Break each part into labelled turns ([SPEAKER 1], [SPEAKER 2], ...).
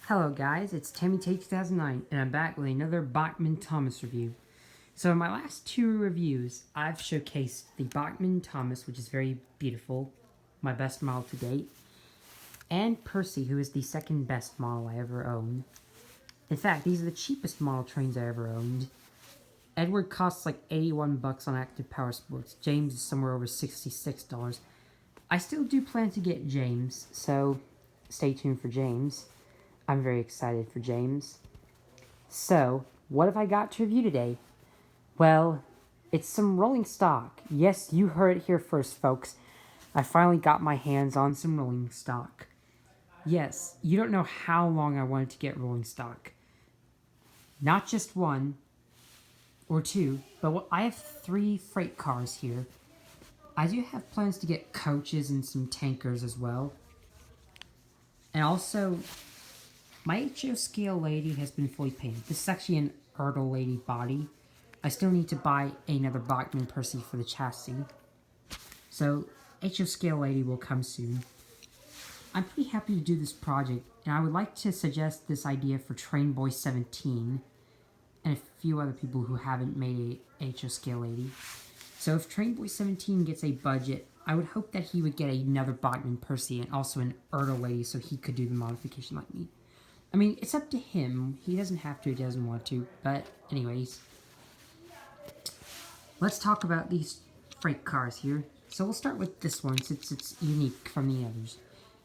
[SPEAKER 1] Hello guys, it's Tammy Tate 2009 and I'm back with another Bachmann Thomas review. So in my last two reviews, I've showcased the Bachmann Thomas, which is very beautiful, my best model to date, and Percy, who is the second best model I ever owned. In fact, these are the cheapest model trains I ever owned. Edward costs like 81 bucks on Active Power Sports. James is somewhere over $66. I still do plan to get James, so stay tuned for James. I'm very excited for James. So, what have I got to review today? Well, it's some rolling stock. Yes, you heard it here first, folks. I finally got my hands on some rolling stock. Yes, you don't know how long I wanted to get rolling stock. Not just one or two, but I have 3 freight cars here. I do have plans to get coaches and some tankers as well. And also, my HO scale lady has been fully painted. This is actually an Erdl lady body. I still need to buy another Bachmann Percy for the chassis. So, HO scale lady will come soon. I'm pretty happy to do this project, and I would like to suggest this idea for Train Boy 17 and a few other people who haven't made a HO scale lady. So if Train Boy 17 gets a budget, I would hope that he would get another Bachmann Percy and also an Erdl lady so he could do the modification like me. I mean, it's up to him. He doesn't have to, he doesn't want to. But anyways, let's talk about these freight cars here. So we'll start with this one since it's unique from the others.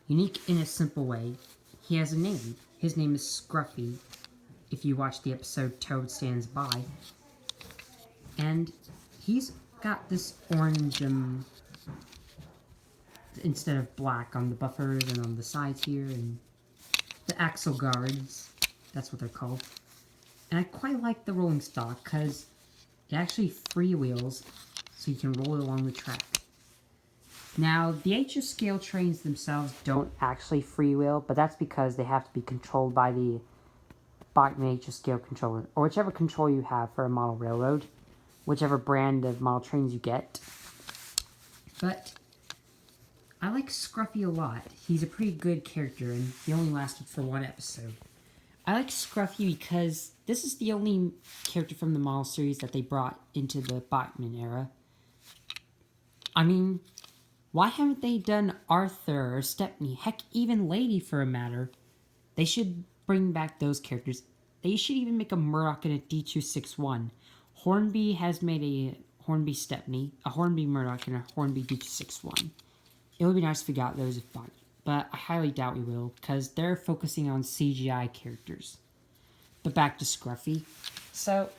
[SPEAKER 1] Unique in a simple way. He has a name. His name is Scruffy, if you watch the episode Toad Stands By. And he's got this orange, instead of black on the buffers and on the sides here, and the axle guards, that's what they're called. And I quite like the rolling stock because it actually freewheels so you can roll it along the track. Now, the HO scale trains themselves don't actually freewheel, but that's because they have to be controlled by the Bachmann HO scale controller, or whichever control you have for a model railroad, whichever brand of model trains you get. But I like Scruffy a lot. He's a pretty good character, and he only lasted for 1 episode. I like Scruffy because this is the only character from the model series that they brought into the Bachmann era. I mean, why haven't they done Arthur or Stepney? Heck, even Lady for a matter. They should bring back those characters. They should even make a Murdoch and a D261. Hornby has made a Hornby Stepney, a Hornby Murdoch, and a Hornby D261. It would be nice if we got those if bought, but I highly doubt we will, because they're focusing on CGI characters. But back to Scruffy. So,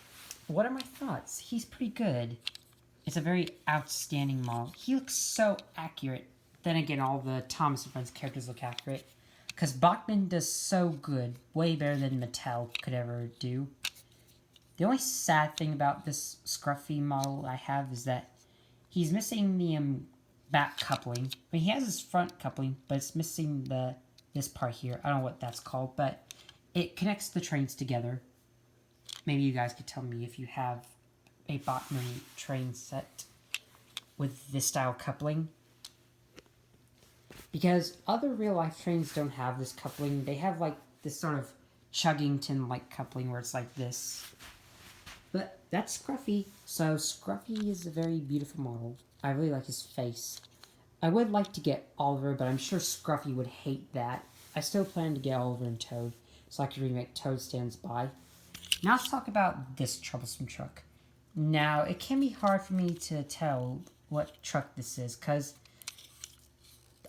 [SPEAKER 1] what are my thoughts? He's pretty good. It's a very outstanding model. He looks so accurate. Then again, all the Thomas and Friends characters look accurate. Because Bachmann does so good, way better than Mattel could ever do. The only sad thing about this Scruffy model I have is that he's missing the back coupling. I mean, he has his front coupling, but it's missing this part here. I don't know what that's called, but it connects the trains together. Maybe you guys could tell me if you have a Bachmann train set with this style coupling. Because other real-life trains don't have this coupling. They have, like, this sort of Chuggington-like coupling where it's like this. But that's Scruffy. So Scruffy is a very beautiful model. I really like his face. I would like to get Oliver, but I'm sure Scruffy would hate that. I still plan to get Oliver and Toad, so I could remake Toad Stands By. Now let's talk about this troublesome truck. Now, it can be hard for me to tell what truck this is, because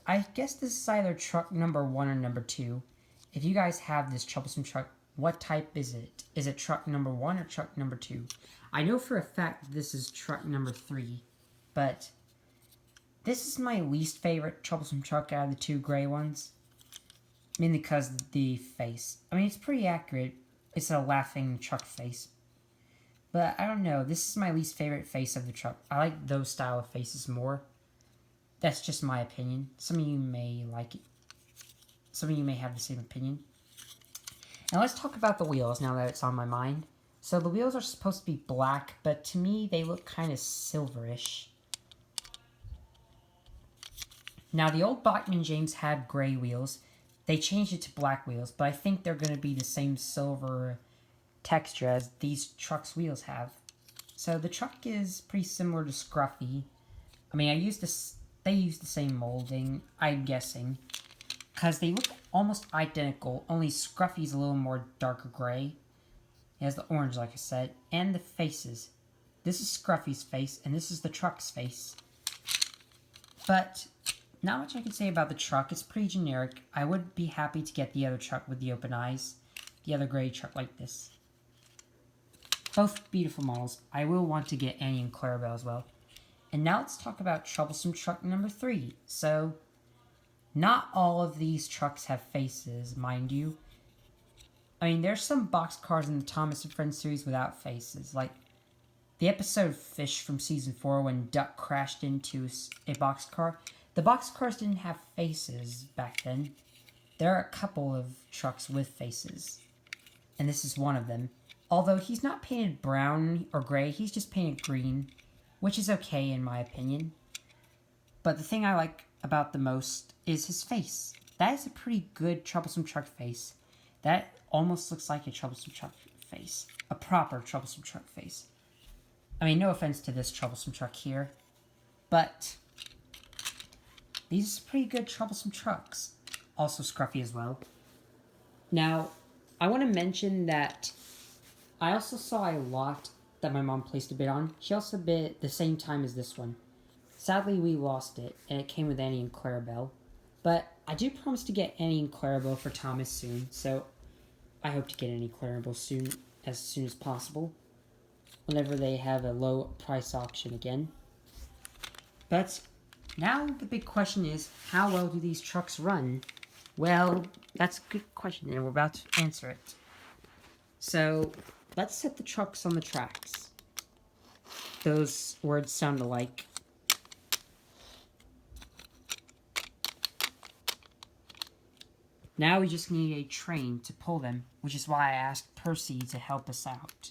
[SPEAKER 1] I guess this is either truck number 1 or number 2. If you guys have this troublesome truck, what type is it? Is it truck number 1 or truck number 2? I know for a fact this is truck number 3, but this is my least favorite troublesome truck out of the 2 gray ones. Mainly because of the face. I mean, it's pretty accurate. It's a laughing truck face. But I don't know. This is my least favorite face of the truck. I like those style of faces more. That's just my opinion. Some of you may like it. Some of you may have the same opinion. Now let's talk about the wheels now that it's on my mind. So the wheels are supposed to be black, but to me they look kind of silverish. Now the old Bachmann James had gray wheels. They changed it to black wheels, but I think they're going to be the same silver texture as these truck's wheels have. So the truck is pretty similar to Scruffy. I mean, they used the same molding, I'm guessing, because they look almost identical, only Scruffy's a little more darker gray. It has the orange, like I said, and the faces. This is Scruffy's face, and this is the truck's face. But not much I can say about the truck. It's pretty generic. I would be happy to get the other truck with the open eyes. The other gray truck like this. Both beautiful models. I will want to get Annie and Clarabelle as well. And now let's talk about Troublesome Truck number 3. So, not all of these trucks have faces, mind you. I mean, there's some boxcars in the Thomas and Friends series without faces. Like, the episode Fish from Season 4 when Duck crashed into a boxcar. The boxcars didn't have faces back then. There are a couple of trucks with faces. And this is one of them. Although he's not painted brown or gray, he's just painted green. Which is okay in my opinion. But the thing I like about the most is his face. That is a pretty good Troublesome Truck face. That almost looks like a Troublesome Truck face. A proper Troublesome Truck face. I mean, no offense to this Troublesome Truck here. But these are pretty good Troublesome Trucks. Also Scruffy as well. Now, I want to mention that I also saw a lot that my mom placed a bid on. She also bid the same time as this one. Sadly, we lost it, and it came with Annie and Clarabelle. But I do promise to get Annie and Clarabelle for Thomas soon, so I hope to get Annie and Clarabelle soon as possible, whenever they have a low price auction again. But now the big question is, how well do these trucks run? Well, that's a good question, and we're about to answer it. So, let's set the trucks on the tracks. Those words sound alike. Now we just need a train to pull them, which is why I asked Percy to help us out.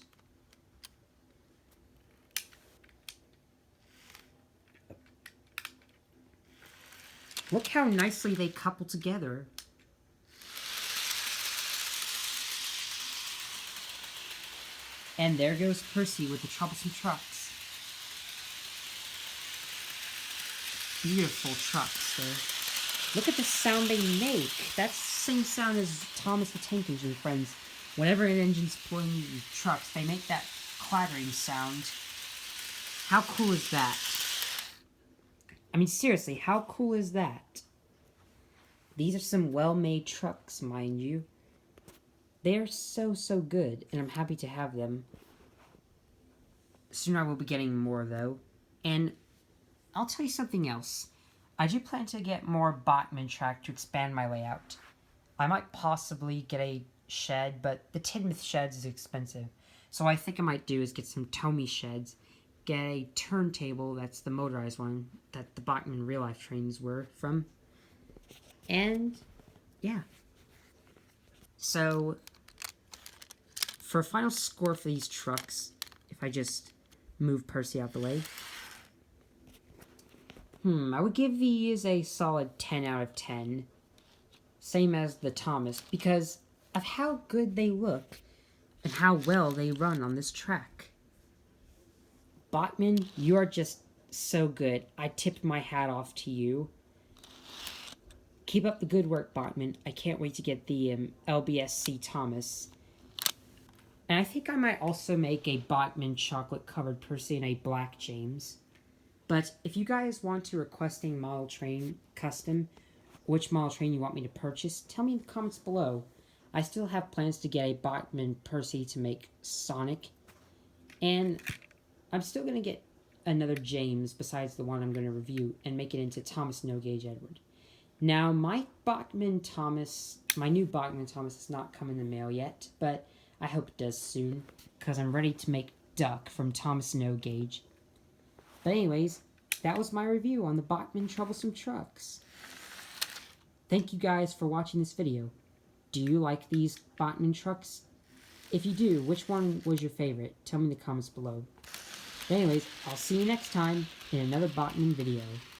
[SPEAKER 1] Look how nicely they couple together. And there goes Percy with the Troublesome Trucks. Beautiful trucks there. Look at the sound they make. That's the same sound as Thomas the Tank Engine Friends. Whenever an engine's pulling these trucks, they make that clattering sound. How cool is that? I mean, seriously, how cool is that? These are some well-made trucks, mind you. They're so good, and I'm happy to have them. Soon I will be getting more, though. And I'll tell you something else. I do plan to get more Bachmann track to expand my layout. I might possibly get a shed, but the Tidmouth sheds is expensive. So what I think I might do is get some Tomy sheds, get a turntable, that's the motorized one, that the Bachmann real-life trains were from. And, yeah. So, for a final score for these trucks, if I just move Percy out the way, I would give these a solid 10 out of 10. Same as the Thomas, because of how good they look and how well they run on this track. Bachmann, you are just so good. I tip my hat off to you. Keep up the good work, Bachmann. I can't wait to get the LBSC Thomas. And I think I might also make a Bachmann chocolate-covered Percy and a black James. But if you guys want to request a model train custom, which model train you want me to purchase, tell me in the comments below. I still have plans to get a Bachmann Percy to make Sonic. And I'm still going to get another James besides the one I'm going to review and make it into Thomas No Gauge Edward. Now, my new Bachmann Thomas has not come in the mail yet, but I hope it does soon, because I'm ready to make Duck from Thomas No Gauge. But anyways, that was my review on the Bachmann Troublesome Trucks. Thank you guys for watching this video. Do you like these Bachmann trucks? If you do, which one was your favorite? Tell me in the comments below. But anyways, I'll see you next time in another Bachmann video.